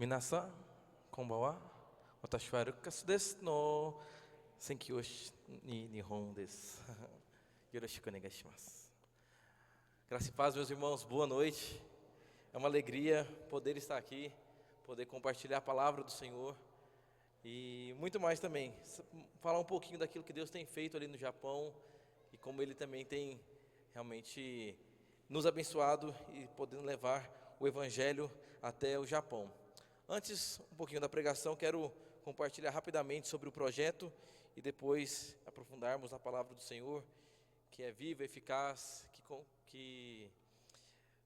皆さん、こんばんは。私はルカスですの選挙に日本です。よろしくお願いします。Graça e paz, meus irmãos, boa noite. É uma alegria poder estar aqui, poder compartilhar a palavra do Senhor e muito mais também. Falar um pouquinho daquilo que Deus tem feito ali no Japão e como Ele também tem realmente nos abençoado e podendo levar o Evangelho até o Japão. Antes, um pouquinho da pregação, quero compartilhar rapidamente sobre o projeto e depois aprofundarmos na palavra do Senhor, que é viva, eficaz, que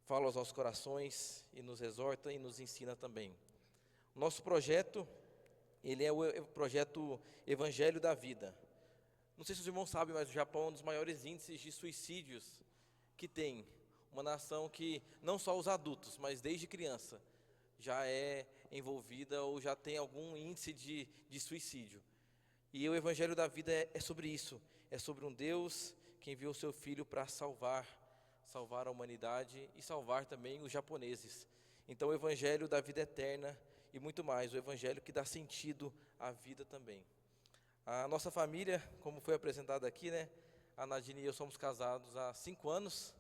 fala aos nossos corações e nos exorta e nos ensina também. O nosso projeto, ele é o projeto Evangelho da Vida. Não sei se os irmãos sabem, mas o Japão é um dos maiores índices de suicídios que tem. Uma nação que não só os adultos, mas desde criança já é envolvida ou já tem algum índice de suicídio. E o Evangelho da Vida é sobre isso. É sobre um Deus que enviou seu Filho para salvar a humanidade e salvar também os japoneses. Então o Evangelho da vida eterna e muito mais, o Evangelho que dá sentido à vida também. A nossa família, como foi apresentado aqui, né? A Nadine e eu somos casados há 5 anos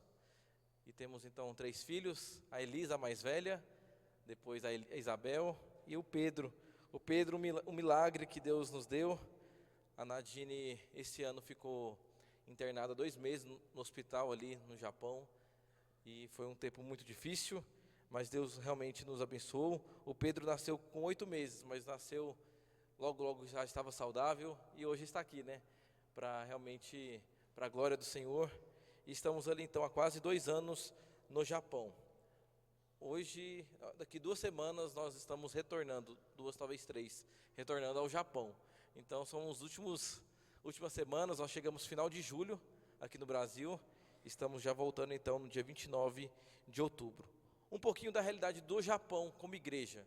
e temos então 3 filhos, a Elisa, a mais velha, depois a Isabel e o Pedro. O Pedro, um milagre que Deus nos deu. A Nadine esse ano ficou internada 2 meses no hospital ali no Japão e foi um tempo muito difícil, mas Deus realmente nos abençoou. O Pedro nasceu com 8 meses, mas nasceu logo já estava saudável e hoje está aqui, né? Para realmente, para a glória do Senhor. E estamos ali então há quase 2 anos no Japão. Hoje, daqui 2 semanas, nós estamos retornando, 2, talvez 3, retornando ao Japão. Então, são as últimas semanas, nós chegamos final de julho aqui no Brasil, estamos já voltando então no dia 29 de outubro. Um pouquinho da realidade do Japão como igreja.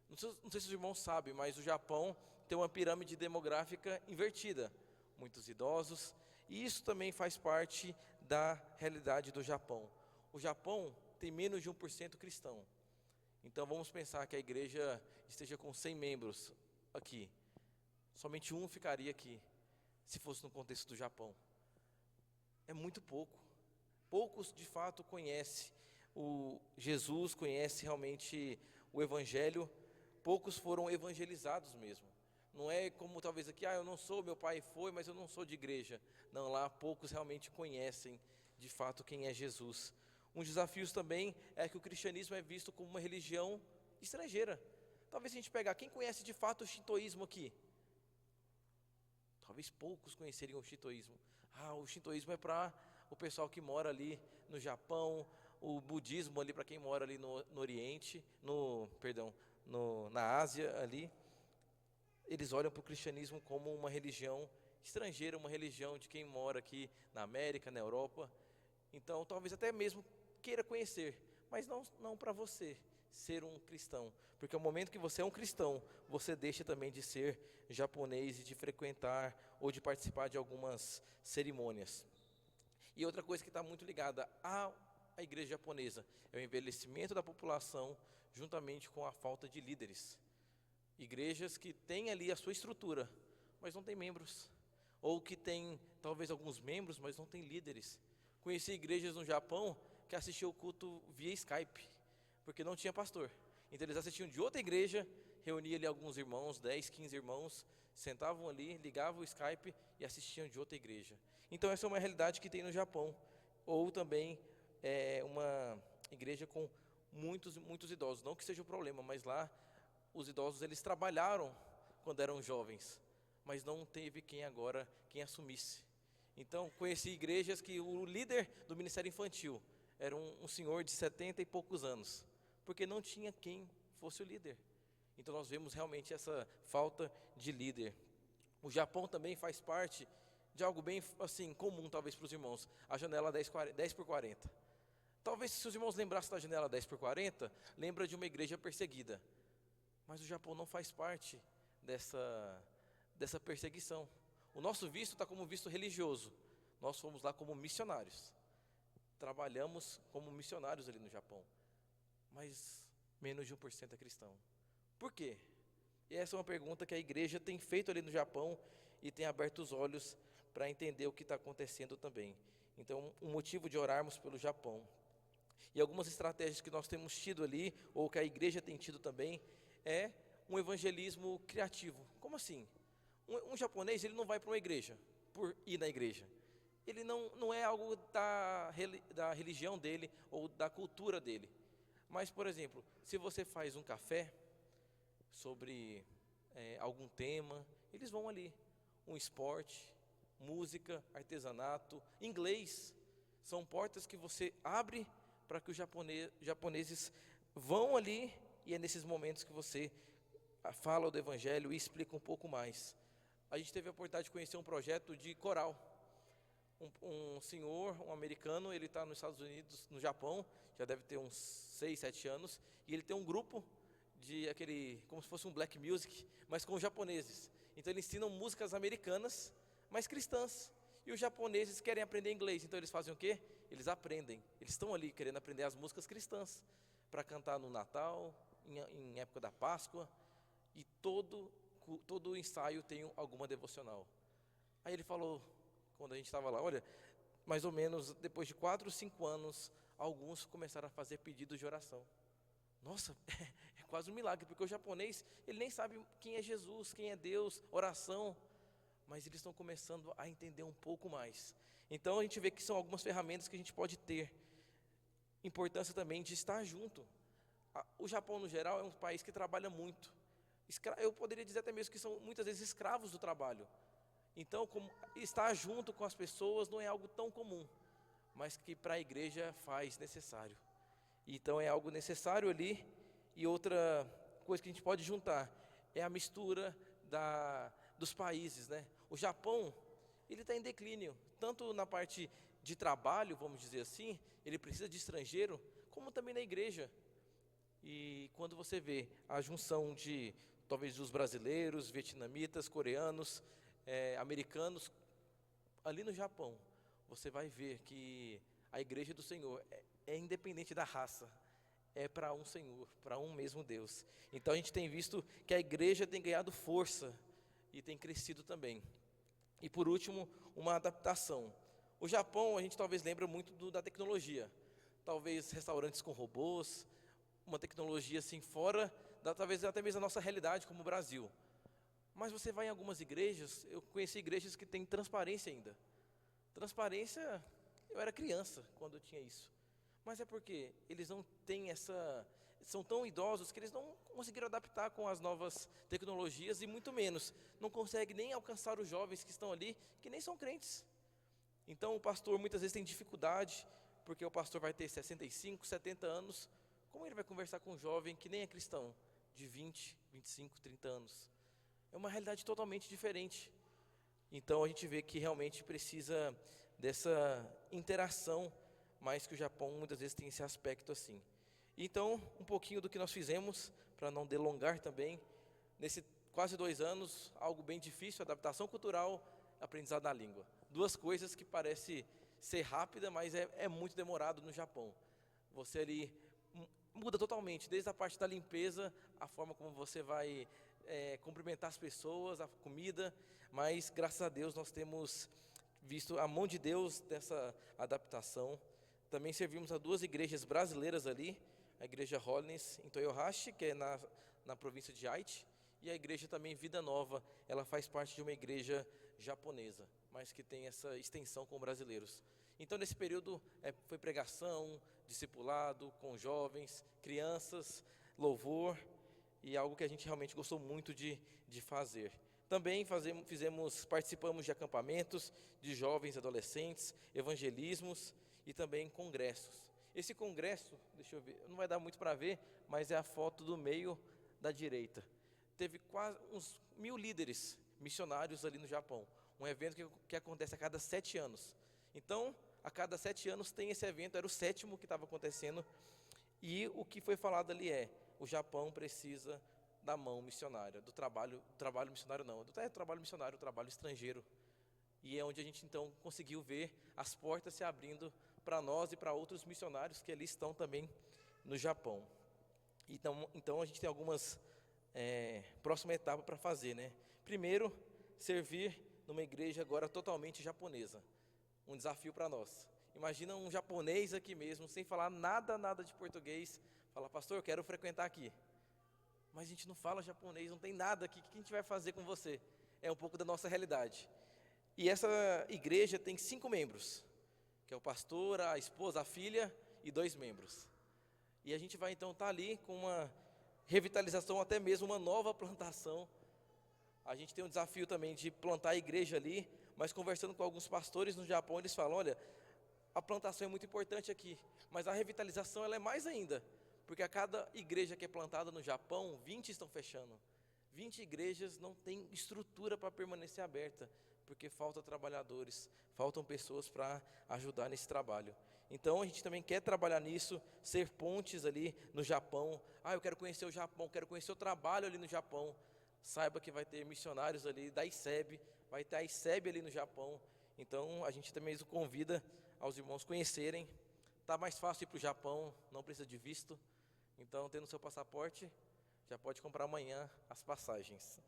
Não sei se os irmãos sabem, mas o Japão tem uma pirâmide demográfica invertida. Muitos idosos, e isso também faz parte da realidade do Japão. O Japão tem menos de 1% cristão. Então vamos pensar que a igreja esteja com 100 membros aqui. Somente um ficaria aqui, se fosse no contexto do Japão. É muito pouco. Poucos de fato conhecem o Jesus, conhecem realmente o Evangelho. Poucos foram evangelizados mesmo. Não é como talvez aqui, eu não sou, meu pai foi, mas eu não sou de igreja. Não, lá poucos realmente conhecem de fato quem é Jesus. Um dos desafios também é que o cristianismo é visto como uma religião estrangeira. Talvez se a gente pegar, quem conhece de fato o shintoísmo aqui? Talvez poucos conheceriam o shintoísmo. O shintoísmo é para o pessoal que mora ali no Japão, o budismo ali para quem mora ali no Oriente, na Ásia ali. Eles olham para o cristianismo como uma religião estrangeira, uma religião de quem mora aqui na América, na Europa. Então, talvez até mesmo queira conhecer, mas não para você ser um cristão. Porque ao momento que você é um cristão, você deixa também de ser japonês e de frequentar ou de participar de algumas cerimônias. E outra coisa que está muito ligada à igreja japonesa é o envelhecimento da população juntamente com a falta de líderes. Igrejas que têm ali a sua estrutura, mas não tem membros. Ou que tem talvez alguns membros, mas não tem líderes. Conheci igrejas no Japão que assistiam o culto via Skype, porque não tinha pastor. Então eles assistiam de outra igreja, reuniam ali alguns irmãos, 10, 15 irmãos, sentavam ali, ligavam o Skype e assistiam de outra igreja. Então essa é uma realidade que tem no Japão. Ou também uma igreja com muitos idosos. Não que seja o problema, mas lá os idosos eles trabalharam quando eram jovens, mas não teve quem assumisse. Então, conheci igrejas que o líder do ministério infantil era um senhor de 70 e poucos anos, porque não tinha quem fosse o líder. Então, nós vemos realmente essa falta de líder. O Japão também faz parte de algo bem assim comum, talvez, para os irmãos, a janela 10 por 40. Talvez, se os irmãos lembrassem da janela 10 por 40, lembra de uma igreja perseguida. Mas o Japão não faz parte dessa perseguição. O nosso visto está como visto religioso. Nós fomos lá como missionários. Trabalhamos como missionários ali no Japão. Mas menos de 1% é cristão. Por quê? E essa é uma pergunta que a igreja tem feito ali no Japão e tem aberto os olhos para entender o que está acontecendo também. Então, um motivo de orarmos pelo Japão. E algumas estratégias que nós temos tido ali, ou que a igreja tem tido também, é um evangelismo criativo. Como assim? Um japonês, ele não vai para uma igreja por ir na igreja. Ele não é algo da religião dele ou da cultura dele. Mas, por exemplo, se você faz um café sobre algum tema, eles vão ali. Um esporte, música, artesanato, inglês. São portas que você abre para que os japoneses vão ali, e é nesses momentos que você fala do evangelho e explica um pouco mais. A gente teve a oportunidade de conhecer um projeto de coral. Um senhor, um americano, ele está nos Estados Unidos, no Japão, já deve ter uns 6, 7 anos, e ele tem um grupo de como se fosse um black music, mas com os japoneses. Então eles ensinam músicas americanas, mas cristãs. E os japoneses querem aprender inglês, então eles fazem o quê? Eles aprendem. Eles estão ali querendo aprender as músicas cristãs, para cantar no Natal, em época da Páscoa, e todo ensaio tem alguma devocional. Aí ele falou, quando a gente estava lá, olha, mais ou menos depois de 4 ou 5 anos, alguns começaram a fazer pedidos de oração. Nossa, é quase um milagre, porque o japonês, ele nem sabe quem é Jesus, quem é Deus, oração, mas eles estão começando a entender um pouco mais. Então a gente vê que são algumas ferramentas que a gente pode ter. Importância também de estar junto. O Japão, no geral, é um país que trabalha muito. Eu poderia dizer até mesmo que são muitas vezes escravos do trabalho. Então, estar junto com as pessoas não é algo tão comum, mas que para a igreja faz necessário. Então é algo necessário ali. E outra coisa que a gente pode juntar é a mistura dos países, né? O Japão, ele está em declínio, tanto na parte de trabalho, vamos dizer assim, ele precisa de estrangeiro, como também na igreja. E quando você vê a junção de, talvez, dos brasileiros, vietnamitas, coreanos, americanos, ali no Japão, você vai ver que a igreja do Senhor é independente da raça, é para um Senhor, para um mesmo Deus. Então a gente tem visto que a igreja tem ganhado força e tem crescido também. E por último, uma adaptação. O Japão, a gente talvez lembra muito da tecnologia, talvez restaurantes com robôs, uma tecnologia assim fora, talvez até mesmo a nossa realidade como o Brasil. Mas você vai em algumas igrejas, eu conheci igrejas que têm transparência ainda. Transparência, eu era criança quando eu tinha isso. Mas é porque eles não têm são tão idosos que eles não conseguiram adaptar com as novas tecnologias e muito menos, não conseguem nem alcançar os jovens que estão ali, que nem são crentes. Então o pastor muitas vezes tem dificuldade, porque o pastor vai ter 65, 70 anos, como ele vai conversar com um jovem que nem é cristão, de 20, 25, 30 anos? É uma realidade totalmente diferente. Então a gente vê que realmente precisa dessa interação, mas que o Japão muitas vezes tem esse aspecto assim. Então, um pouquinho do que nós fizemos, para não delongar também, nesse quase 2 anos, algo bem difícil, adaptação cultural, aprendizado da língua. 2 coisas que parece ser rápida, mas é muito demorado no Japão. Você ali muda totalmente, desde a parte da limpeza, a forma como você vai cumprimentar as pessoas, a comida, mas graças a Deus nós temos visto a mão de Deus dessa adaptação. Também servimos a 2 igrejas brasileiras ali, a igreja Holiness em Toyohashi, que é na província de Aichi, e a igreja também Vida Nova, ela faz parte de uma igreja japonesa, mas que tem essa extensão com brasileiros. Então nesse período foi pregação, discipulado com jovens, crianças, louvor, e algo que a gente realmente gostou muito de fazer. Também participamos de acampamentos de jovens, adolescentes, evangelismos e também congressos. Esse congresso, deixa eu ver, não vai dar muito para ver, mas é a foto do meio da direita. Teve quase uns 1000 líderes missionários ali no Japão. Um evento que acontece a cada 7 anos. Então, a cada 7 anos tem esse evento, era o 7º que estava acontecendo. E o que foi falado ali o Japão precisa da mão missionária, do trabalho missionário não, do trabalho missionário, o trabalho estrangeiro. E é onde a gente então conseguiu ver as portas se abrindo para nós e para outros missionários que ali estão também no Japão. Então a gente tem algumas próxima etapa para fazer, né? Primeiro, servir numa igreja agora totalmente japonesa. Um desafio para nós. Imagina um japonês aqui mesmo, sem falar nada de português, fala, pastor, eu quero frequentar aqui. Mas a gente não fala japonês, não tem nada aqui, o que a gente vai fazer com você? É um pouco da nossa realidade. E essa igreja tem 5 membros, que é o pastor, a esposa, a filha e 2 membros. E a gente vai então estar ali com uma revitalização, até mesmo uma nova plantação. A gente tem um desafio também de plantar a igreja ali, mas conversando com alguns pastores no Japão, eles falam, olha, a plantação é muito importante aqui, mas a revitalização ela é mais ainda, porque a cada igreja que é plantada no Japão, 20 estão fechando. 20 igrejas não têm estrutura para permanecer aberta, porque faltam trabalhadores, faltam pessoas para ajudar nesse trabalho. Então a gente também quer trabalhar nisso, ser pontes ali no Japão. Eu quero conhecer o Japão, quero conhecer o trabalho ali no Japão. Saiba que vai ter missionários ali da ICEB, vai ter a ICEB ali no Japão. Então a gente também o convida aos irmãos conhecerem. Está mais fácil ir para o Japão, não precisa de visto. Então, tendo seu passaporte, já pode comprar amanhã as passagens.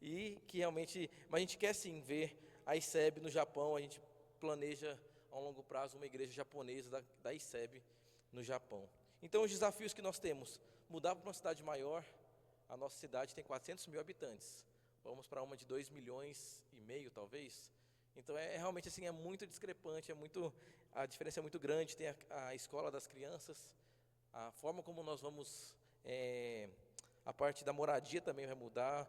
E que realmente, mas a gente quer sim ver a ICEB no Japão, a gente planeja a longo prazo uma igreja japonesa da ICEB no Japão. Então, os desafios que nós temos, mudar para uma cidade maior, a nossa cidade tem 400 mil habitantes, vamos para uma de 2,5 milhões, talvez. Então, realmente assim, é muito discrepante, a diferença é muito grande, tem a escola das crianças, a forma como nós vamos, a parte da moradia também vai mudar.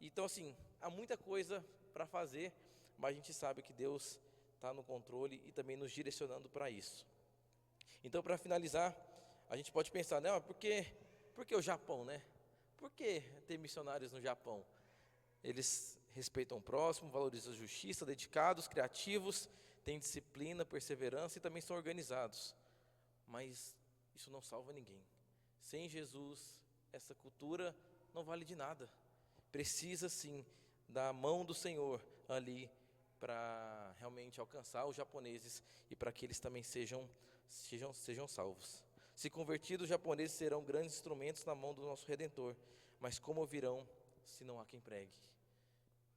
Então, assim, há muita coisa para fazer, mas a gente sabe que Deus está no controle e também nos direcionando para isso. Então, para finalizar, a gente pode pensar, né, por que o Japão, né? Por que ter missionários no Japão? Eles respeitam o próximo, valorizam a justiça, dedicados, criativos, têm disciplina, perseverança e também são organizados. Mas isso não salva ninguém. Sem Jesus, essa cultura não vale de nada. Precisa sim da mão do Senhor ali para realmente alcançar os japoneses e para que eles também sejam salvos. Se convertidos, os japoneses serão grandes instrumentos na mão do nosso Redentor, mas como ouvirão se não há quem pregue?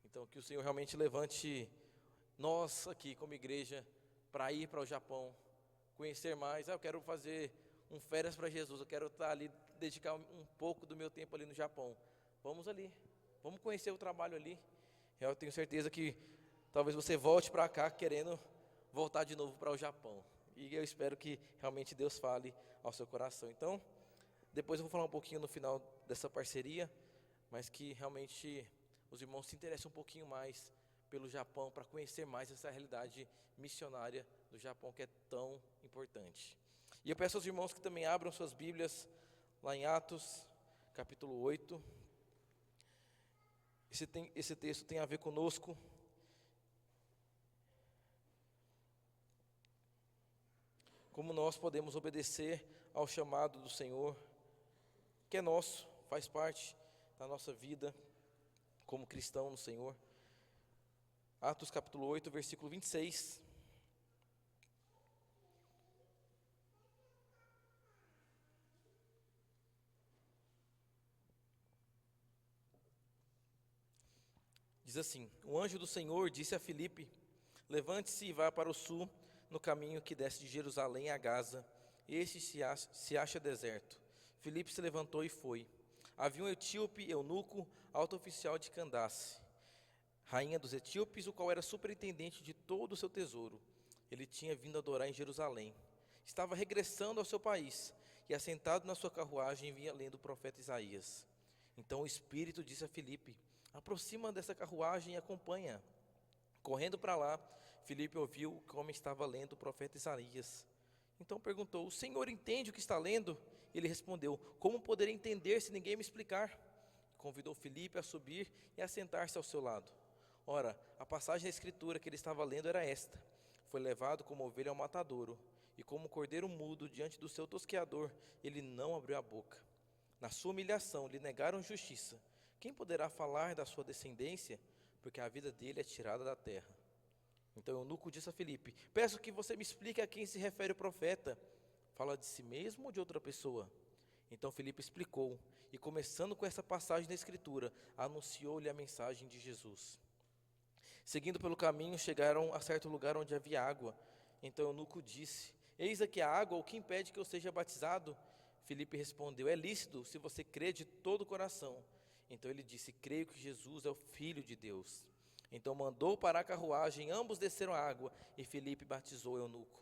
Então, que o Senhor realmente levante nós aqui como igreja para ir para o Japão, conhecer mais. Eu quero fazer férias para Jesus, eu quero estar ali, dedicar um pouco do meu tempo ali no Japão. Vamos ali, vamos conhecer o trabalho ali. Eu tenho certeza que talvez você volte para cá querendo voltar de novo para o Japão. E eu espero que realmente Deus fale ao seu coração. Então, depois eu vou falar um pouquinho no final dessa parceria, mas que realmente os irmãos se interessem um pouquinho mais pelo Japão, para conhecer mais essa realidade missionária do Japão que é tão importante. E eu peço aos irmãos que também abram suas Bíblias lá em Atos, capítulo 8. Esse texto tem a ver conosco. Como nós podemos obedecer ao chamado do Senhor, que é nosso, faz parte da nossa vida como cristão no Senhor. Atos capítulo 8, versículo 26. Diz assim: o anjo do Senhor disse a Filipe: levante-se e vá para o sul, no caminho que desce de Jerusalém a Gaza. Este se acha deserto. Filipe se levantou e foi. Havia um etíope eunuco, alto oficial de Candace, rainha dos etíopes, o qual era superintendente de todo o seu tesouro. Ele tinha vindo adorar em Jerusalém. Estava regressando ao seu país, e assentado na sua carruagem vinha lendo o profeta Isaías. Então o Espírito disse a Filipe: aproxima dessa carruagem e acompanha. Correndo para lá, Filipe ouviu que o homem estava lendo o profeta Isaías. Então perguntou: o Senhor entende o que está lendo? Ele respondeu: como poderei entender se ninguém me explicar? Convidou Filipe a subir e a sentar-se ao seu lado. Ora, a passagem da escritura que ele estava lendo era esta: foi levado como ovelha ao matadouro, e como cordeiro mudo diante do seu tosqueador, ele não abriu a boca. Na sua humilhação lhe negaram justiça. Quem poderá falar da sua descendência? Porque a vida dele é tirada da terra. Então o eunuco disse a Filipe: peço que você me explique a quem se refere o profeta. Fala de si mesmo ou de outra pessoa? Então Filipe explicou, e começando com essa passagem da Escritura, anunciou-lhe a mensagem de Jesus. Seguindo pelo caminho, chegaram a certo lugar onde havia água. Então o eunuco disse: eis aqui a água, o que impede que eu seja batizado? Filipe respondeu: é lícito, se você crê de todo o coração. Então ele disse: creio que Jesus é o Filho de Deus. Então mandou parar a carruagem, ambos desceram a água, e Filipe batizou o eunuco.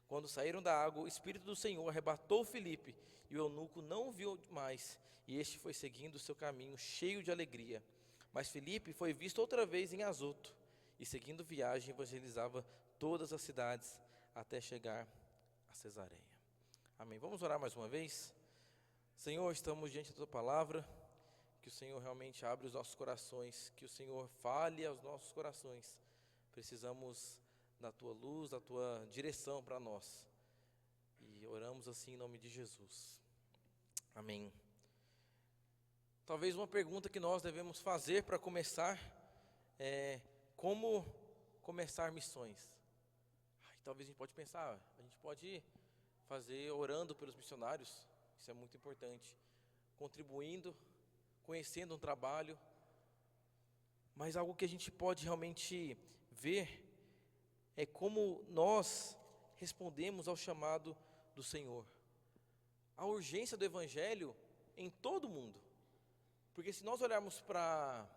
Quando saíram da água, o Espírito do Senhor arrebatou Filipe, e o eunuco não o viu mais, e este foi seguindo o seu caminho, cheio de alegria. Mas Filipe foi visto outra vez em Azoto, e seguindo viagem, evangelizava todas as cidades, até chegar a Cesareia. Amém. Vamos orar mais uma vez? Senhor, estamos diante da Tua Palavra, que o Senhor realmente abra os nossos corações, que o Senhor fale aos nossos corações. Precisamos da Tua luz, da Tua direção para nós. E oramos assim em nome de Jesus. Amém. Talvez uma pergunta que nós devemos fazer para começar é: como começar missões? Talvez a gente pode pensar, a gente pode fazer orando pelos missionários, isso é muito importante, contribuindo, conhecendo um trabalho, mas algo que a gente pode realmente ver é como nós respondemos ao chamado do Senhor, a urgência do Evangelho em todo mundo, porque se nós olharmos para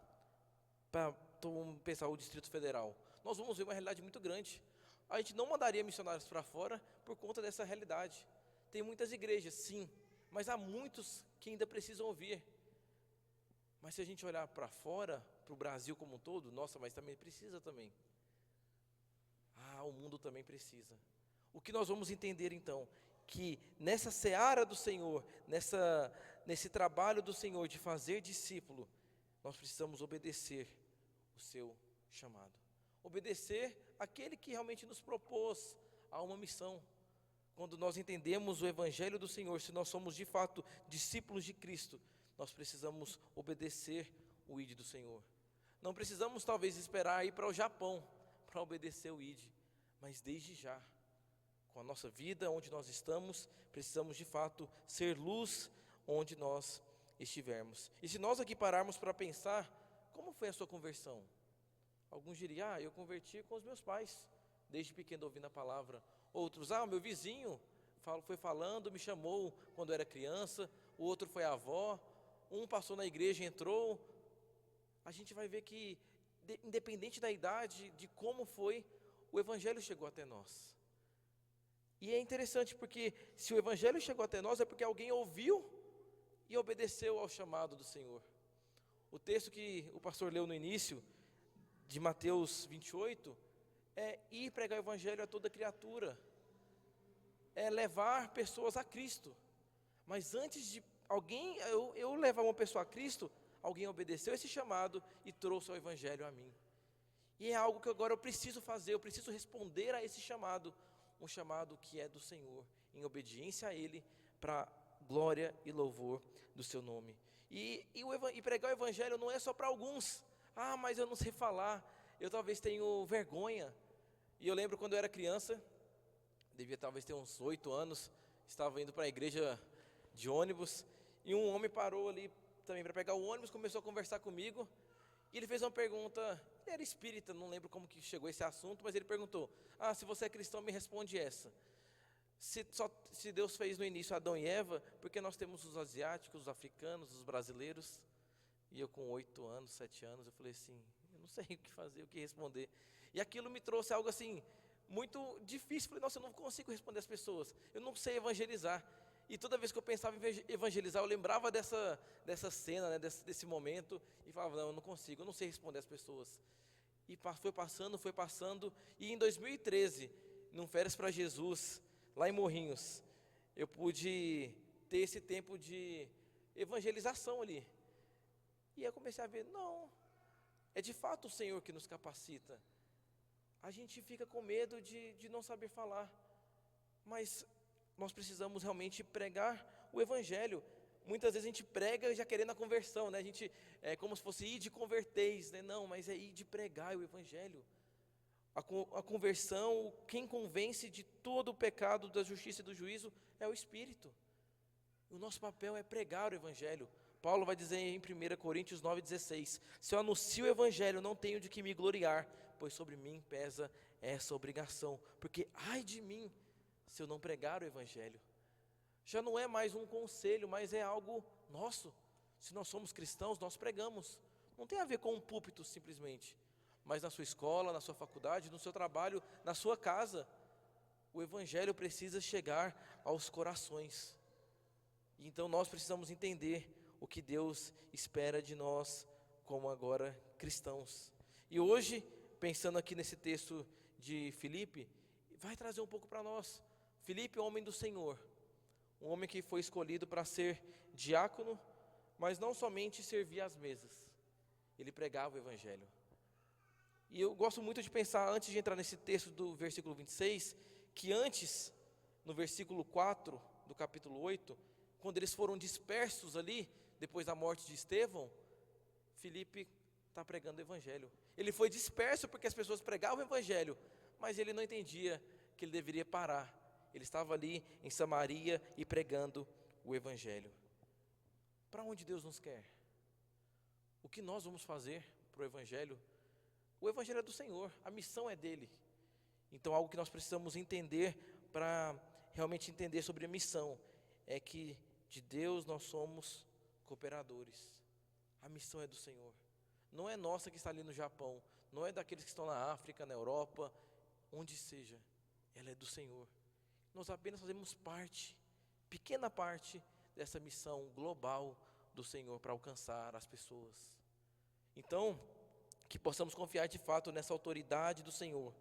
vamos pensar o Distrito Federal, nós vamos ver uma realidade muito grande. A gente não mandaria missionários para fora por conta dessa realidade. Tem muitas igrejas, sim, mas há muitos que ainda precisam ouvir. Mas se a gente olhar para fora, para o Brasil como um todo, nossa, mas também precisa também. O mundo também precisa. O que nós vamos entender então? Que nessa seara do Senhor, nesse trabalho do Senhor de fazer discípulo, nós precisamos obedecer o seu chamado. Obedecer aquele que realmente nos propôs a uma missão. Quando nós entendemos o Evangelho do Senhor, se nós somos de fato discípulos de Cristo, nós precisamos obedecer o ID do Senhor. Não precisamos talvez esperar ir para o Japão para obedecer o ID, mas desde já, com a nossa vida, onde nós estamos, precisamos de fato ser luz onde nós estivermos. E se nós aqui pararmos para pensar, como foi a sua conversão? Alguns diriam: eu converti com os meus pais, desde pequeno ouvindo a palavra. Outros: o meu vizinho foi falando, me chamou quando eu era criança. O outro foi a avó. Um passou na igreja e entrou. A gente vai ver que, independente da idade, de como foi, o Evangelho chegou até nós. E é interessante porque se o Evangelho chegou até nós é porque alguém ouviu e obedeceu ao chamado do Senhor. O texto que o pastor leu no início, de Mateus 28, é ir pregar o Evangelho a toda criatura, é levar pessoas a Cristo. Mas antes de eu levar uma pessoa a Cristo, alguém obedeceu esse chamado e trouxe o Evangelho a mim. E é algo que agora eu preciso fazer, eu preciso responder a esse chamado, um chamado que é do Senhor, em obediência a Ele, para glória e louvor do seu nome. E pregar o Evangelho não é só para alguns. Mas eu não sei falar, eu talvez tenho vergonha. E eu lembro quando eu era criança, devia talvez ter uns 8 anos, estava indo para a igreja de ônibus, e um homem parou ali também para pegar o ônibus, começou a conversar comigo, e ele fez uma pergunta. Ele era espírita, não lembro como que chegou esse assunto, mas ele perguntou: se você é cristão, me responde essa. Se Deus fez no início Adão e Eva, porque nós temos os asiáticos, os africanos, os brasileiros? E eu com 8 anos, 7 anos, eu falei assim, eu não sei o que fazer, o que responder. E aquilo me trouxe algo assim, muito difícil. Falei: nossa, eu não consigo responder às pessoas, eu não sei evangelizar. E toda vez que eu pensava em evangelizar, eu lembrava dessa cena, né, desse momento, e falava: não, eu não consigo, eu não sei responder às pessoas. E foi passando, e em 2013, num Férias para Jesus, lá em Morrinhos, eu pude ter esse tempo de evangelização ali. E eu comecei a ver, não, é de fato o Senhor que nos capacita. A gente fica com medo de não saber falar, mas nós precisamos realmente pregar o Evangelho. Muitas vezes a gente prega já querendo a conversão, né? A gente, é como se fosse ir de converteis, né? Não, mas é ir de pregar o Evangelho. A conversão, quem convence de todo o pecado, da justiça e do juízo, é o Espírito. O nosso papel é pregar o Evangelho. Paulo vai dizer em 1 Coríntios 9,16: se eu anuncio o Evangelho, não tenho de que me gloriar, pois sobre mim pesa essa obrigação. Porque ai de mim, se eu não pregar o Evangelho. Já não é mais um conselho, mas é algo nosso. Se nós somos cristãos, nós pregamos. Não tem a ver com um púlpito simplesmente, mas na sua escola, na sua faculdade, no seu trabalho, na sua casa. O Evangelho precisa chegar aos corações. Então nós precisamos entender o que Deus espera de nós como agora cristãos. E hoje, pensando aqui nesse texto de Filipe, vai trazer um pouco para nós. Filipe, homem do Senhor, um homem que foi escolhido para ser diácono, mas não somente servir às mesas, ele pregava o Evangelho. E eu gosto muito de pensar, antes de entrar nesse texto do versículo 26, que antes, no versículo 4 do capítulo 8, quando eles foram dispersos ali, depois da morte de Estevão, Filipe está pregando o Evangelho. Ele foi disperso porque as pessoas pregavam o Evangelho, mas ele não entendia que ele deveria parar. Ele estava ali em Samaria e pregando o Evangelho. Para onde Deus nos quer? O que nós vamos fazer para o Evangelho? O Evangelho é do Senhor, a missão é dele. Então algo que nós precisamos entender, para realmente entender sobre a missão, é que de Deus nós somos cooperadores. A missão é do Senhor. Não é nossa que está ali no Japão, não é daqueles que estão na África, na Europa, onde seja, ela é do Senhor. Nós apenas fazemos parte, pequena parte, dessa missão global do Senhor para alcançar as pessoas. Então, que possamos confiar de fato nessa autoridade do Senhor,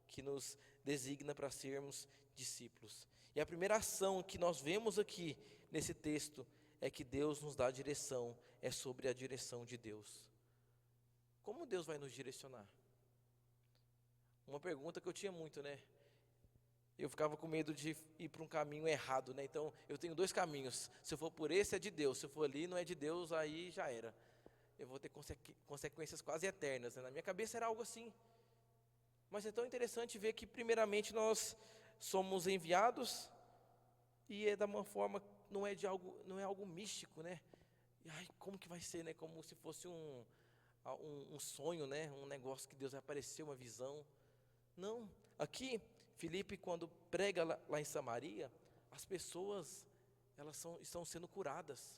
que nos designa para sermos discípulos. E a primeira ação que nós vemos aqui nesse texto é que Deus nos dá a direção, é sobre a direção de Deus. Como Deus vai nos direcionar? Uma pergunta que eu tinha muito, né? Eu ficava com medo de ir para um caminho errado, né? Então, eu tenho dois caminhos. Se eu for por esse, é de Deus. Se eu for ali, não é de Deus, aí já era. Eu vou ter consequências quase eternas, né? Na minha cabeça era algo assim. Mas é tão interessante ver que, primeiramente, nós somos enviados e é de uma forma, não é algo místico, né? E, ai, como que vai ser, né? Como se fosse um sonho, né? Um negócio que Deus vai aparecer, uma visão. Não, aqui Filipe, quando prega lá em Samaria, as pessoas estão sendo curadas.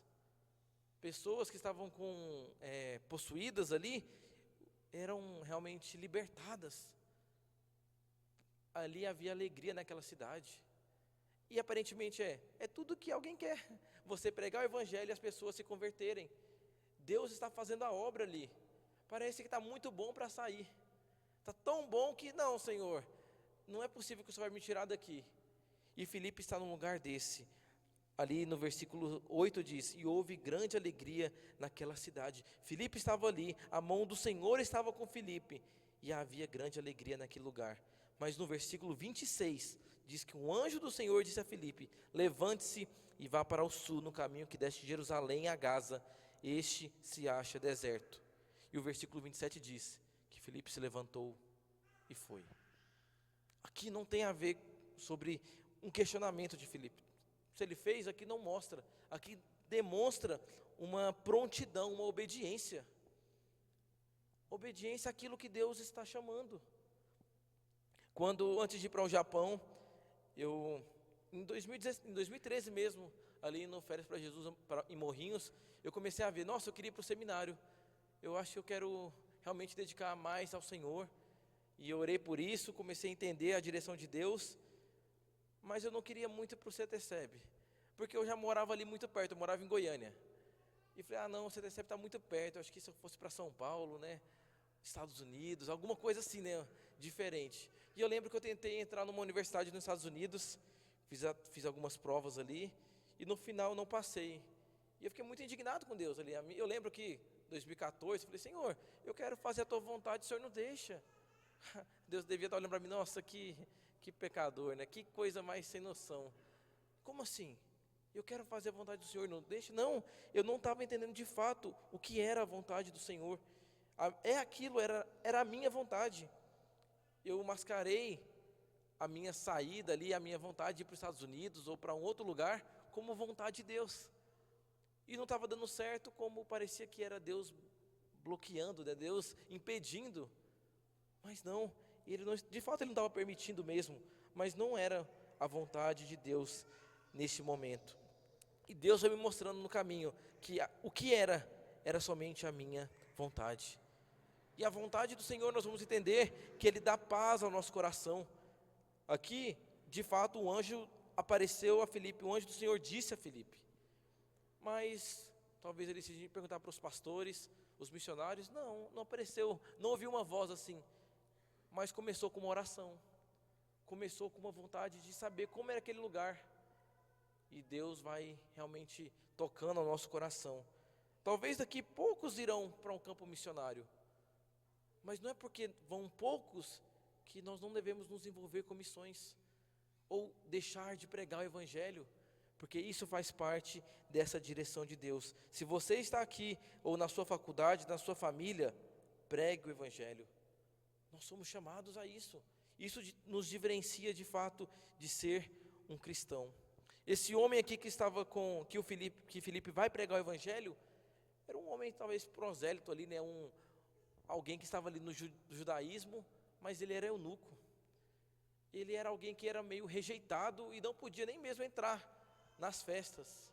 Pessoas que estavam possuídas ali, eram realmente libertadas. Ali havia alegria naquela cidade. E aparentemente é tudo que alguém quer. Você pregar o Evangelho e as pessoas se converterem. Deus está fazendo a obra ali. Parece que está muito bom para sair. Está tão bom que não, Senhor, não é possível que o Senhor vai me tirar daqui. E Filipe está num lugar desse. Ali no versículo 8 diz: e houve grande alegria naquela cidade. Filipe estava ali, a mão do Senhor estava com Filipe, e havia grande alegria naquele lugar. Mas no versículo 26 diz que um anjo do Senhor disse a Filipe: levante-se e vá para o sul, no caminho que desce de Jerusalém a Gaza, este se acha deserto. E o versículo 27 diz que Filipe se levantou e foi. Aqui não tem a ver sobre um questionamento de Filipe. Se ele fez, aqui não mostra. Aqui demonstra uma prontidão, uma obediência. Obediência àquilo que Deus está chamando. Antes de ir para o Japão, em 2013 mesmo, ali no Férias para Jesus, em Morrinhos, eu comecei a ver, nossa, eu queria ir para o seminário. Eu acho que eu quero realmente dedicar mais ao Senhor. E eu orei por isso, comecei a entender a direção de Deus. Mas eu não queria muito para o CETESEB, porque eu já morava ali muito perto, eu morava em Goiânia. E falei, não, o CETESEB está muito perto, eu acho que se eu fosse para São Paulo, né, Estados Unidos, alguma coisa assim, né, diferente. E eu lembro que eu tentei entrar numa universidade nos Estados Unidos, fiz algumas provas ali, e no final não passei. E eu fiquei muito indignado com Deus ali. Eu lembro que em 2014, eu falei, Senhor, eu quero fazer a tua vontade, o Senhor não deixa. Deus devia estar olhando para mim, nossa, que pecador, né? Que coisa mais sem noção. Como assim? Eu quero fazer a vontade do Senhor, não deixa? Não, eu não estava entendendo de fato o que era a vontade do Senhor. Era a minha vontade. Eu mascarei a minha saída ali, a minha vontade de ir para os Estados Unidos ou para um outro lugar, como vontade de Deus. E não estava dando certo, como parecia que era Deus bloqueando, né? Deus impedindo. Mas não, ele não, de fato ele não estava permitindo mesmo, mas não era a vontade de Deus neste momento. E Deus vai me mostrando no caminho que o que era somente a minha vontade. E a vontade do Senhor nós vamos entender que Ele dá paz ao nosso coração. Aqui, de fato, o anjo apareceu a Filipe, o anjo do Senhor disse a Filipe. Mas talvez ele se perguntar para os pastores, os missionários, não apareceu, não ouviu uma voz assim. Mas começou com uma oração, começou com uma vontade de saber como era aquele lugar. E Deus vai realmente tocando ao nosso coração. Talvez daqui poucos irão para um campo missionário. Mas não é porque vão poucos que nós não devemos nos envolver com missões ou deixar de pregar o Evangelho, porque isso faz parte dessa direção de Deus. Se você está aqui, ou na sua faculdade, na sua família, pregue o Evangelho. Nós somos chamados a isso. Isso nos diferencia de fato de ser um cristão. Esse homem aqui que Filipe vai pregar o Evangelho, era um homem talvez prosélito ali, né? Alguém que estava ali no judaísmo, mas ele era eunuco. Ele era alguém que era meio rejeitado e não podia nem mesmo entrar nas festas.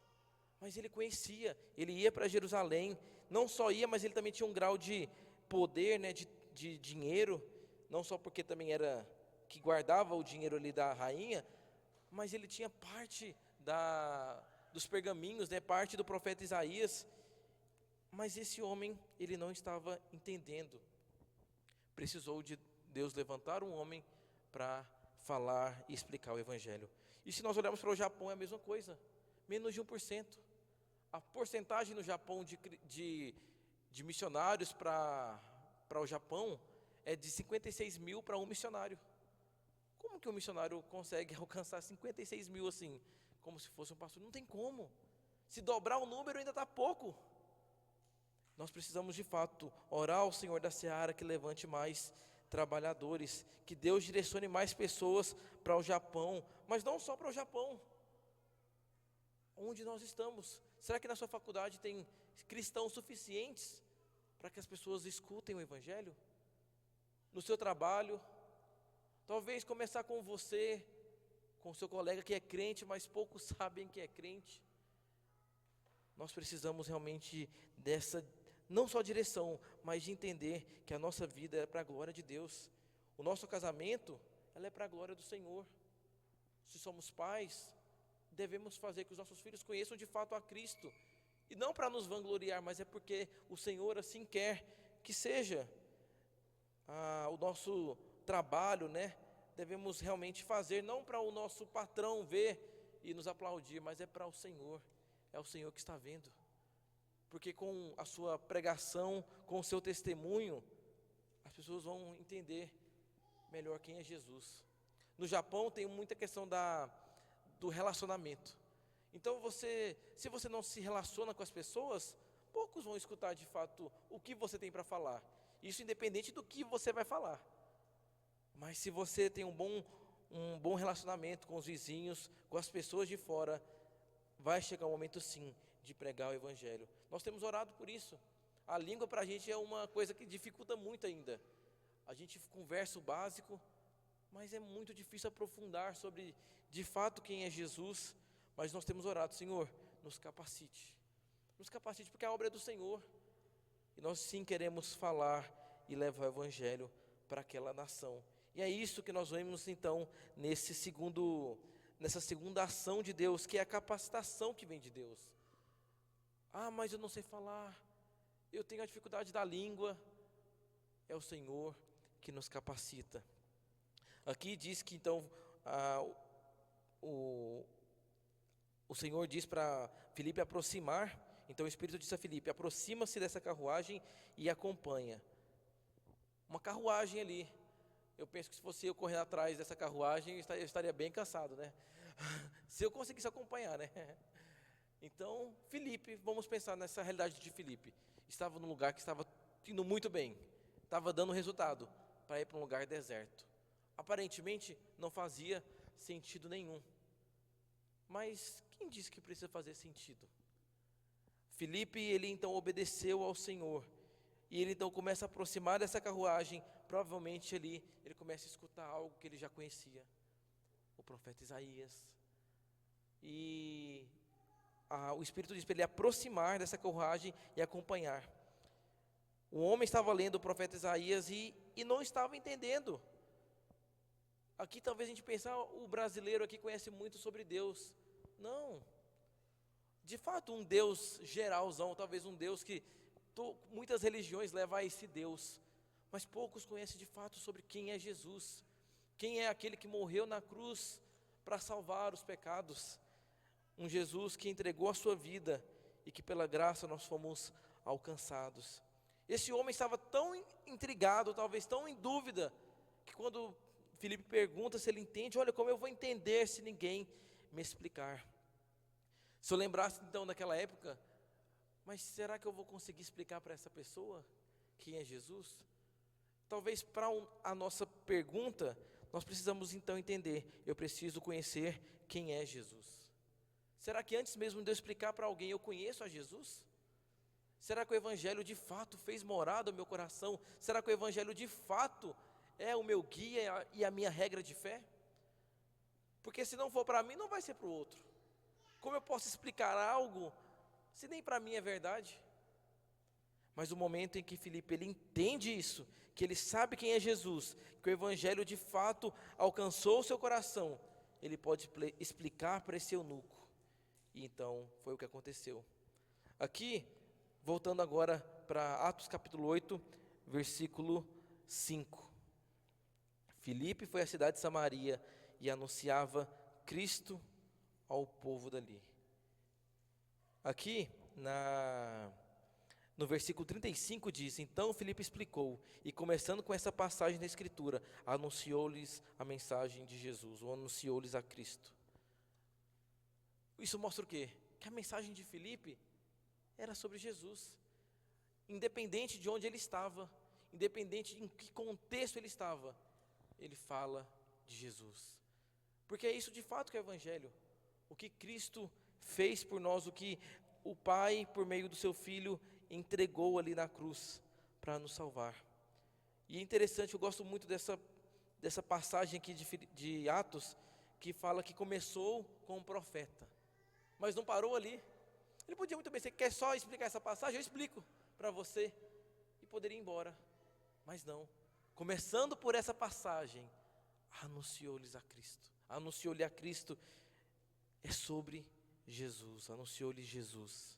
Mas ele conhecia, ele ia para Jerusalém, não só ia, mas ele também tinha um grau de poder, né, de dinheiro, não só porque também era que guardava o dinheiro ali da rainha, mas ele tinha parte dos pergaminhos, né, parte do profeta Isaías. Mas esse homem, ele não estava entendendo. Precisou de Deus levantar um homem para falar e explicar o Evangelho. E se nós olharmos para o Japão, é a mesma coisa. Menos de 1%. A porcentagem no Japão de missionários para o Japão é de 56 mil para um missionário. Como que um missionário consegue alcançar 56 mil assim, como se fosse um pastor? Não tem como. Se dobrar o número ainda está pouco. Nós precisamos de fato orar ao Senhor da Seara que levante mais trabalhadores, que Deus direcione mais pessoas para o Japão, mas não só para o Japão. Onde nós estamos? Será que na sua faculdade tem cristãos suficientes para que as pessoas escutem o Evangelho? No seu trabalho? Talvez começar com você, com o seu colega que é crente, mas poucos sabem que é crente. Nós precisamos realmente dessa, não só direção, mas de entender que a nossa vida é para a glória de Deus. O nosso casamento, ela é para a glória do Senhor. Se somos pais, devemos fazer que os nossos filhos conheçam de fato a Cristo. E não para nos vangloriar, mas é porque o Senhor assim quer que seja. O nosso trabalho, né? Devemos realmente fazer, não para o nosso patrão ver e nos aplaudir, mas é para o Senhor. É o Senhor que está vendo. Porque com a sua pregação, com o seu testemunho, as pessoas vão entender melhor quem é Jesus. No Japão tem muita questão do relacionamento. Então se você não se relaciona com as pessoas, poucos vão escutar de fato o que você tem para falar. Isso independente do que você vai falar. Mas se você tem um bom relacionamento com os vizinhos, com as pessoas de fora, vai chegar um momento sim de pregar o Evangelho. Nós temos orado por isso. A língua para a gente é uma coisa que dificulta muito ainda. A gente conversa o básico, mas é muito difícil aprofundar sobre de fato quem é Jesus. Mas nós temos orado, Senhor, nos capacite. Nos capacite porque a obra é do Senhor. E nós sim queremos falar e levar o Evangelho para aquela nação. E é isso que nós vemos então nessa segunda ação de Deus, que é a capacitação que vem de Deus. Mas eu não sei falar, eu tenho a dificuldade da língua. É o Senhor que nos capacita. Aqui diz que então o Senhor diz para Filipe aproximar. Então o Espírito disse a Filipe: aproxima-se dessa carruagem e acompanha. Uma carruagem ali. Eu penso que se fosse eu correndo atrás dessa carruagem, eu estaria bem cansado, né? Se eu conseguisse acompanhar, né? Então, Filipe, vamos pensar nessa realidade de Filipe. Estava num lugar que estava indo muito bem, estava dando resultado, para ir para um lugar deserto. Aparentemente, não fazia sentido nenhum. Mas quem Quem disse que precisa fazer sentido? Filipe, ele então obedeceu ao Senhor, e ele então começa a aproximar dessa carruagem. Provavelmente ali, ele começa a escutar algo que ele já conhecia, o profeta Isaías, e o Espírito diz para ele aproximar dessa carruagem e acompanhar. O homem estava lendo o profeta Isaías e não estava entendendo. Aqui talvez a gente pense, o brasileiro aqui conhece muito sobre Deus. Não. De fato, um Deus geralzão, talvez um Deus que muitas religiões levam a esse Deus. Mas poucos conhecem de fato sobre quem é Jesus. Quem é aquele que morreu na cruz para salvar os pecados. Um Jesus que entregou a sua vida e que pela graça nós fomos alcançados. Esse homem estava tão intrigado, talvez tão em dúvida, que quando Filipe pergunta se ele entende, olha, como eu vou entender se ninguém me explicar? Se eu lembrasse então daquela época, mas será que eu vou conseguir explicar para essa pessoa quem é Jesus? Talvez para a nossa pergunta, nós precisamos então entender, eu preciso conhecer quem é Jesus. Será que antes mesmo de eu explicar para alguém, eu conheço a Jesus? Será que o Evangelho de fato fez morada no meu coração? Será que o Evangelho de fato é o meu guia e a minha regra de fé? Porque se não for para mim, não vai ser para o outro. Como eu posso explicar algo, se nem para mim é verdade? Mas o momento em que Filipe ele entende isso, que ele sabe quem é Jesus, que o Evangelho de fato alcançou o seu coração, ele pode explicar para esse eunuco. E então foi o que aconteceu. Aqui, voltando agora para Atos capítulo 8, versículo 5. Filipe foi à cidade de Samaria e anunciava Cristo ao povo dali. Aqui, no versículo 35 diz, então Filipe explicou, e começando com essa passagem da Escritura, anunciou-lhes a mensagem de Jesus, ou anunciou-lhes a Cristo. Isso mostra o quê? Que a mensagem de Filipe era sobre Jesus. Independente de onde ele estava, independente em que contexto ele estava, ele fala de Jesus. Porque é isso de fato que é o Evangelho. O que Cristo fez por nós, o que o Pai, por meio do seu Filho, entregou ali na cruz para nos salvar. E é interessante, eu gosto muito dessa passagem aqui de Atos, que fala que começou com um profeta. Mas não parou ali. Ele podia muito bem, você quer só explicar essa passagem? Eu explico para você. E poderia ir embora. Mas não. Começando por essa passagem, anunciou-lhes a Cristo. Anunciou-lhe a Cristo, é sobre Jesus. Anunciou-lhe Jesus.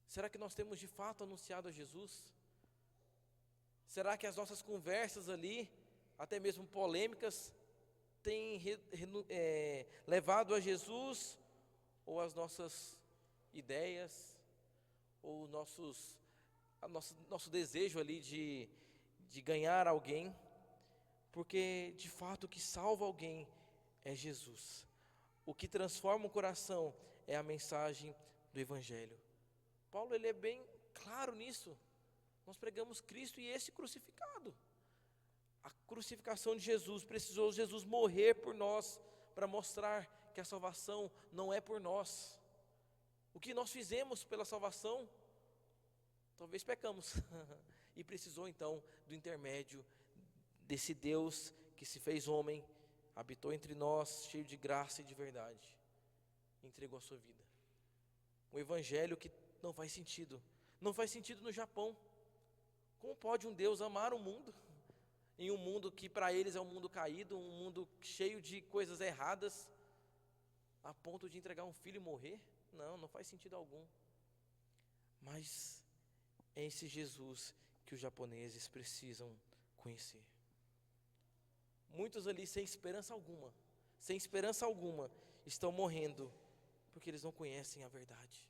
Será que nós temos de fato anunciado a Jesus? Será que as nossas conversas ali, até mesmo polêmicas, têm levado a Jesus? Ou as nossas ideias, ou nosso desejo ali de ganhar alguém, porque de fato o que salva alguém é Jesus. O que transforma o coração é a mensagem do Evangelho. Paulo ele é bem claro nisso. Nós pregamos Cristo e esse crucificado. A crucificação de Jesus, precisou Jesus morrer por nós, para mostrar que a salvação não é por nós. O que nós fizemos pela salvação, talvez pecamos. E precisou então do intermédio desse Deus que se fez homem, habitou entre nós, cheio de graça e de verdade, entregou a sua vida. Um evangelho que não faz sentido. Não faz sentido no Japão. Como pode um Deus amar o mundo, em um mundo que para eles é um mundo caído, um mundo cheio de coisas erradas, a ponto de entregar um filho e morrer? Não faz sentido algum. Mas é esse Jesus que os japoneses precisam conhecer. Muitos ali sem esperança alguma, estão morrendo, porque eles não conhecem a verdade.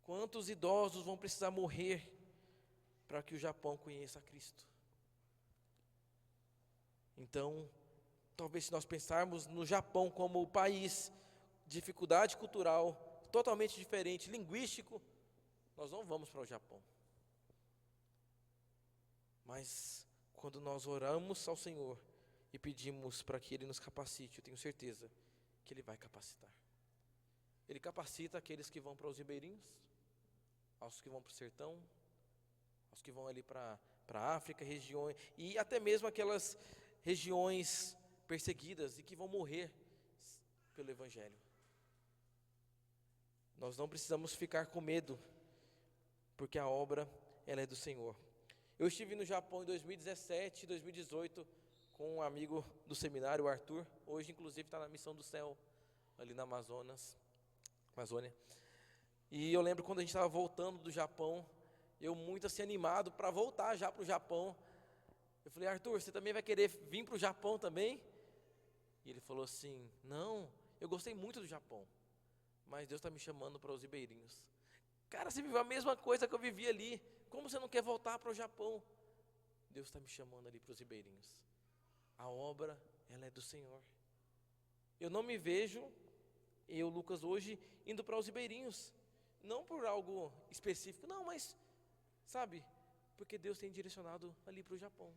Quantos idosos vão precisar morrer para que o Japão conheça a Cristo? Então, talvez se nós pensarmos no Japão como o país, dificuldade cultural, totalmente diferente, linguístico, nós não vamos para o Japão. Mas, quando nós oramos ao Senhor e pedimos para que Ele nos capacite, eu tenho certeza que Ele vai capacitar. Ele capacita aqueles que vão para os ribeirinhos, aos que vão para o sertão, aos que vão ali para a África, regiões, e até mesmo aquelas regiões perseguidas e que vão morrer pelo Evangelho. Nós não precisamos ficar com medo, porque a obra, ela é do Senhor. Eu estive no Japão em 2017 e 2018 com um amigo do seminário, o Arthur. Hoje, inclusive, está na Missão do Céu, ali na Amazônia. E eu lembro quando a gente estava voltando do Japão, eu muito assim animado para voltar já para o Japão. Eu falei, Arthur, você também vai querer vir para o Japão também? E ele falou assim, não, eu gostei muito do Japão, mas Deus está me chamando para os ribeirinhos. Cara, você viveu a mesma coisa que eu vivi ali, como você não quer voltar para o Japão? Deus está me chamando ali para os ribeirinhos. A obra, ela é do Senhor. Eu não me vejo, eu, Lucas, hoje, indo para os ribeirinhos. Não por algo específico, não, mas, sabe, porque Deus tem direcionado ali para o Japão.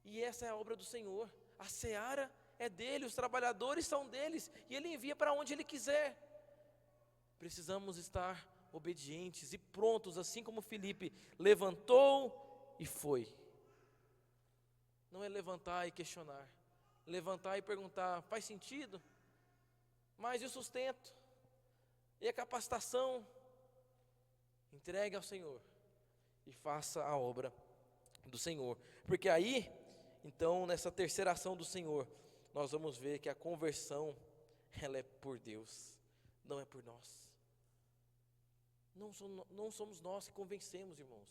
E essa é a obra do Senhor. A seara é dele, os trabalhadores são deles, e ele envia para onde ele quiser. Precisamos estar obedientes e prontos, assim como Filipe levantou e foi. Não é levantar e questionar, levantar e perguntar, faz sentido? Mas e o sustento? E a capacitação? Entregue ao Senhor e faça a obra do Senhor. Porque aí, então, nessa terceira ação do Senhor, nós vamos ver que a conversão, ela é por Deus, não é por nós. Não somos nós que convencemos, irmãos.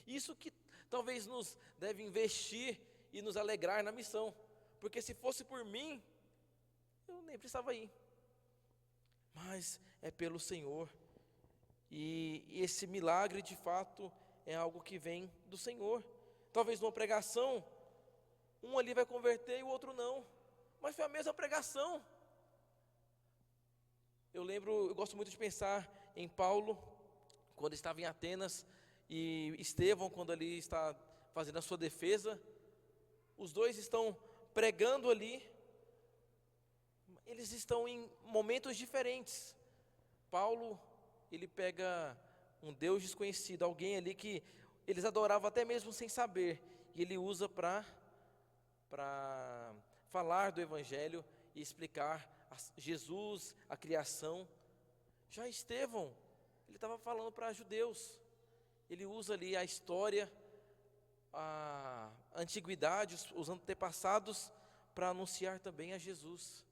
Isso que talvez nos deve investir e nos alegrar na missão. Porque se fosse por mim, eu nem precisava ir. Mas é pelo Senhor. E esse milagre, de fato, é algo que vem do Senhor. Talvez numa pregação, um ali vai converter e o outro não. Mas foi a mesma pregação. Eu gosto muito de pensar em Paulo, quando estava em Atenas, e Estevão, quando ali está fazendo a sua defesa. Os dois estão pregando ali, eles estão em momentos diferentes. Paulo, ele pega um Deus desconhecido, alguém ali que eles adoravam até mesmo sem saber, e ele usa para falar do Evangelho e explicar Jesus, a criação. Já Estevão, ele estava falando para judeus, ele usa ali a história, a antiguidade, os antepassados, para anunciar também a Jesus.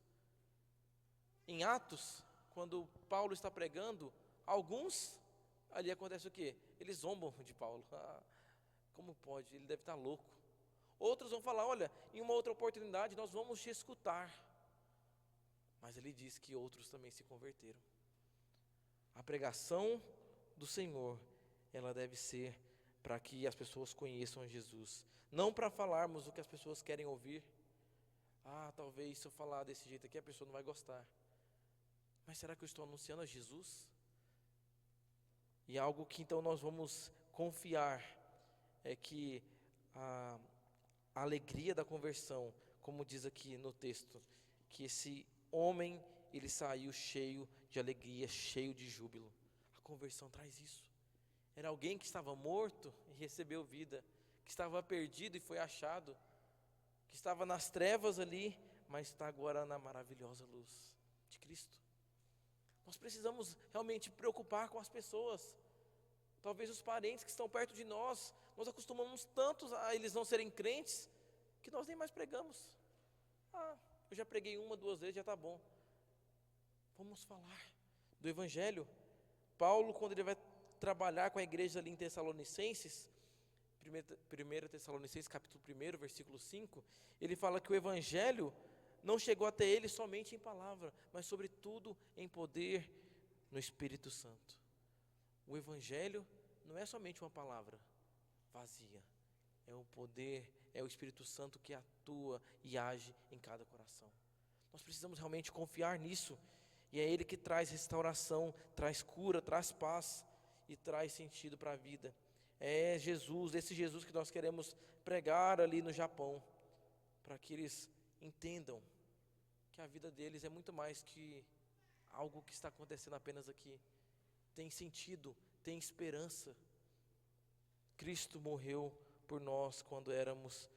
Em Atos, quando Paulo está pregando, alguns, ali acontece o quê? Eles zombam de Paulo. Como pode? Ele deve estar louco. Outros vão falar, olha, em uma outra oportunidade nós vamos te escutar. Mas ele diz que outros também se converteram. A pregação do Senhor, ela deve ser para que as pessoas conheçam Jesus. Não para falarmos o que as pessoas querem ouvir. Talvez se eu falar desse jeito aqui a pessoa não vai gostar. Mas será que eu estou anunciando a Jesus? E algo que então nós vamos confiar é que a alegria da conversão, como diz aqui no texto, que esse homem, ele saiu cheio de alegria, cheio de júbilo. A conversão traz isso. Era alguém que estava morto e recebeu vida, que estava perdido e foi achado, que estava nas trevas ali, mas está agora na maravilhosa luz de Cristo. Nós precisamos realmente preocupar com as pessoas. Talvez os parentes que estão perto de nós acostumamos tanto a eles não serem crentes, que nós nem mais pregamos. Eu já preguei 1, 2 vezes, já está bom. Vamos falar do Evangelho. Paulo, quando ele vai trabalhar com a igreja ali em Tessalonicenses, 1 Tessalonicenses capítulo 1, versículo 5, ele fala que o Evangelho não chegou até ele somente em palavra, mas sobretudo em poder no Espírito Santo. O Evangelho não é somente uma palavra vazia, é o poder, é o Espírito Santo que atua e age em cada coração. Nós precisamos realmente confiar nisso, e é Ele que traz restauração, traz cura, traz paz e traz sentido para a vida. É Jesus, esse Jesus que nós queremos pregar ali no Japão, para que eles entendam que a vida deles é muito mais que algo que está acontecendo apenas aqui. Tem sentido, tem esperança. Cristo morreu por nós quando éramos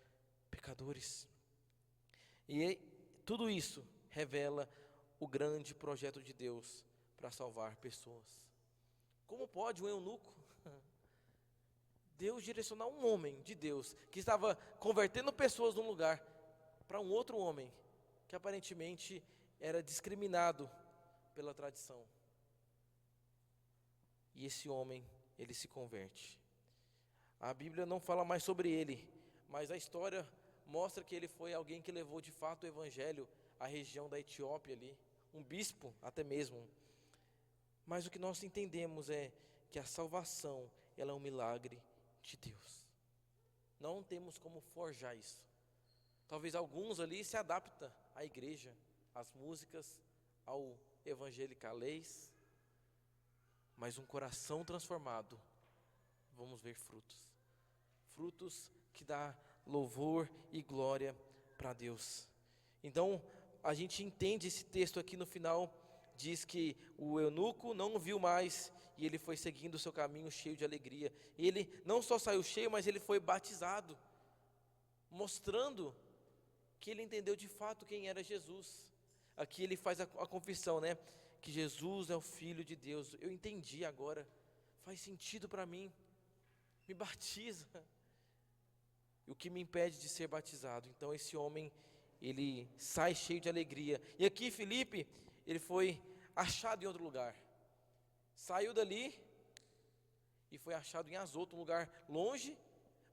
pecadores. E tudo isso revela o grande projeto de Deus para salvar pessoas. Como pode um eunuco, Deus direcionar um homem de Deus, que estava convertendo pessoas num lugar, para um outro homem, que aparentemente era discriminado pela tradição? E esse homem, ele se converte. A Bíblia não fala mais sobre ele, mas a história mostra que ele foi alguém que levou de fato o evangelho à região da Etiópia ali, um bispo até mesmo. Mas o que nós entendemos é que a salvação, ela é um milagre de Deus. Não temos como forjar isso. Talvez alguns ali se adaptem à igreja, às músicas, ao evangelicalês, mas um coração transformado, vamos ver frutos. Frutos que dá louvor e glória para Deus. Então, a gente entende esse texto aqui no final, diz que o eunuco não viu mais e ele foi seguindo o seu caminho cheio de alegria. Ele não só saiu cheio, mas ele foi batizado, mostrando que ele entendeu de fato quem era Jesus. Aqui ele faz a confissão, né? Que Jesus é o Filho de Deus. Eu entendi agora, faz sentido para mim. Me batiza. E o que me impede de ser batizado? Então esse homem, ele sai cheio de alegria. E aqui Filipe, ele foi achado em outro lugar. Saiu dali e foi achado em Azoto, um lugar longe,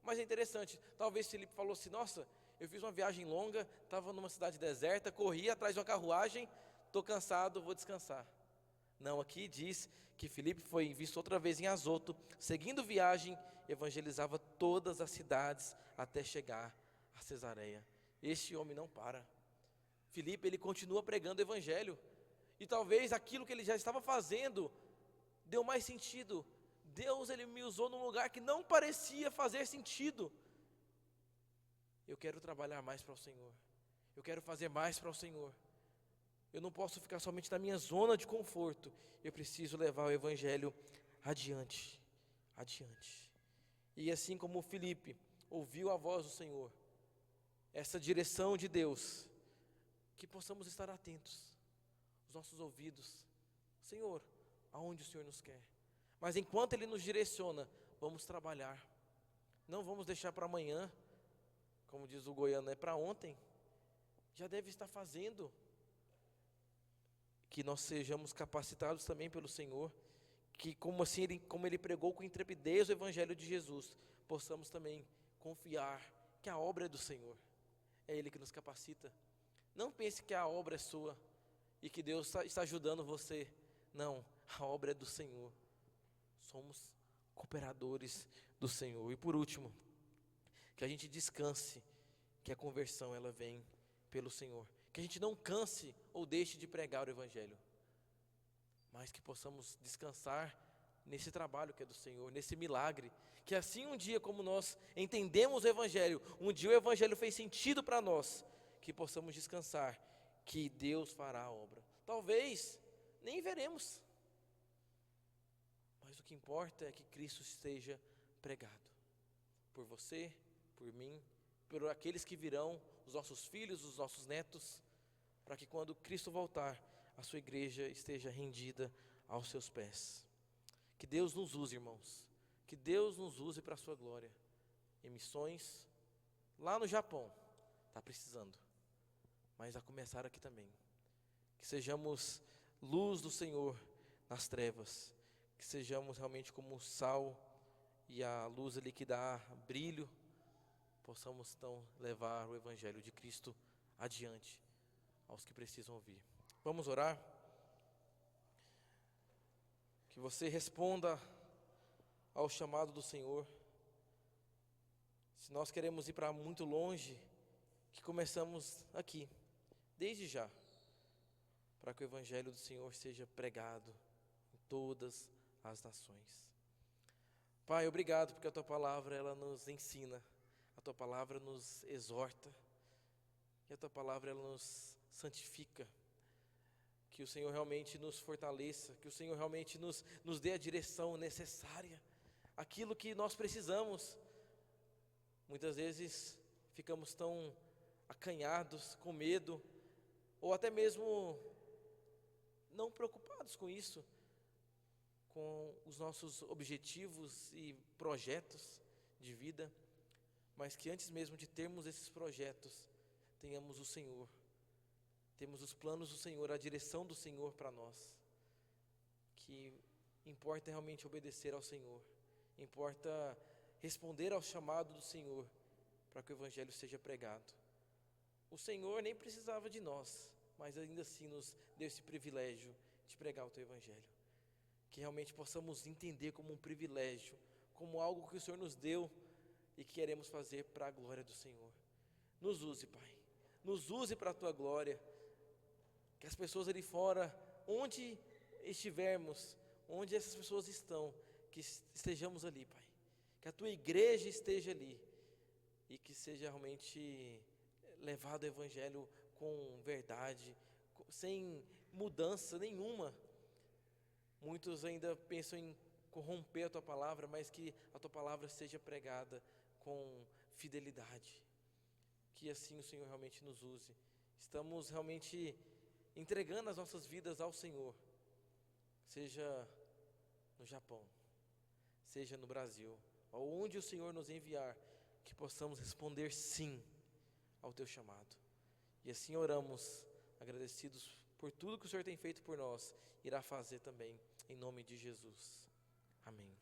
mas é interessante. Talvez Filipe falou assim: nossa, eu fiz uma viagem longa, estava numa cidade deserta, corri atrás de uma carruagem, estou cansado, vou descansar. Não, aqui diz que Filipe foi visto outra vez em Azoto, seguindo viagem, evangelizava todas as cidades até chegar a Cesareia. Este homem não para. Filipe, ele continua pregando o evangelho. E talvez aquilo que ele já estava fazendo deu mais sentido. Deus, ele me usou num lugar que não parecia fazer sentido. Eu quero trabalhar mais para o Senhor. Eu quero fazer mais para o Senhor. Eu não posso ficar somente na minha zona de conforto. Eu preciso levar o evangelho adiante. Adiante. E assim como Filipe ouviu a voz do Senhor, essa direção de Deus, que possamos estar atentos, os nossos ouvidos. Senhor, aonde o Senhor nos quer? Mas enquanto Ele nos direciona, vamos trabalhar. Não vamos deixar para amanhã, como diz o goiano, é para ontem. Já deve estar fazendo. Que nós sejamos capacitados também pelo Senhor, que como Ele pregou com intrepidez o Evangelho de Jesus, possamos também confiar que a obra é do Senhor, é Ele que nos capacita. Não pense que a obra é sua e que Deus está ajudando você. Não, a obra é do Senhor. Somos cooperadores do Senhor. E por último, que a gente descanse que a conversão ela vem pelo Senhor. Que a gente não canse ou deixe de pregar o Evangelho, mas que possamos descansar nesse trabalho que é do Senhor, nesse milagre, que assim um dia como nós entendemos o Evangelho, um dia o Evangelho fez sentido para nós, que possamos descansar, que Deus fará a obra. Talvez nem veremos, mas o que importa é que Cristo esteja pregado, por você, por mim, por aqueles que virão, os nossos filhos, os nossos netos, para que quando Cristo voltar, a sua igreja esteja rendida aos seus pés. Que Deus nos use, irmãos, que Deus nos use para a sua glória, em missões, lá no Japão, está precisando, mas a começar aqui também, que sejamos luz do Senhor nas trevas, que sejamos realmente como o sal e a luz ali que dá brilho, possamos então levar o Evangelho de Cristo adiante aos que precisam ouvir. Vamos orar? Que você responda ao chamado do Senhor. Se nós queremos ir para muito longe, que começamos aqui, desde já, para que o Evangelho do Senhor seja pregado em todas as nações. Pai, obrigado porque a Tua palavra ela nos ensina, a Tua palavra nos exorta, e a Tua palavra ela nos santifica. que o Senhor realmente nos fortaleça, que o Senhor realmente nos dê a direção necessária, aquilo que nós precisamos. Muitas vezes ficamos tão acanhados, com medo, ou até mesmo não preocupados com isso, com os nossos objetivos e projetos de vida, mas que antes mesmo de termos esses projetos, tenhamos o Senhor, temos os planos do Senhor, a direção do Senhor para nós, que importa realmente obedecer ao Senhor, importa responder ao chamado do Senhor, para que o Evangelho seja pregado. O Senhor nem precisava de nós, mas ainda assim nos deu esse privilégio de pregar o Teu Evangelho, que realmente possamos entender como um privilégio, como algo que o Senhor nos deu e que queremos fazer para a glória do Senhor. Nos use, Pai, nos use para a Tua glória, que as pessoas ali fora, onde estivermos, onde essas pessoas estão, que estejamos ali, Pai, que a Tua igreja esteja ali e que seja realmente levado o Evangelho com verdade, sem mudança nenhuma. Muitos ainda pensam em corromper a Tua palavra, mas que a Tua palavra seja pregada com fidelidade, que assim o Senhor realmente nos use. Estamos realmente entregando as nossas vidas ao Senhor, seja no Japão, seja no Brasil, aonde o Senhor nos enviar, que possamos responder sim ao Teu chamado. E assim oramos, agradecidos por tudo que o Senhor tem feito por nós, irá fazer também, em nome de Jesus. Amém.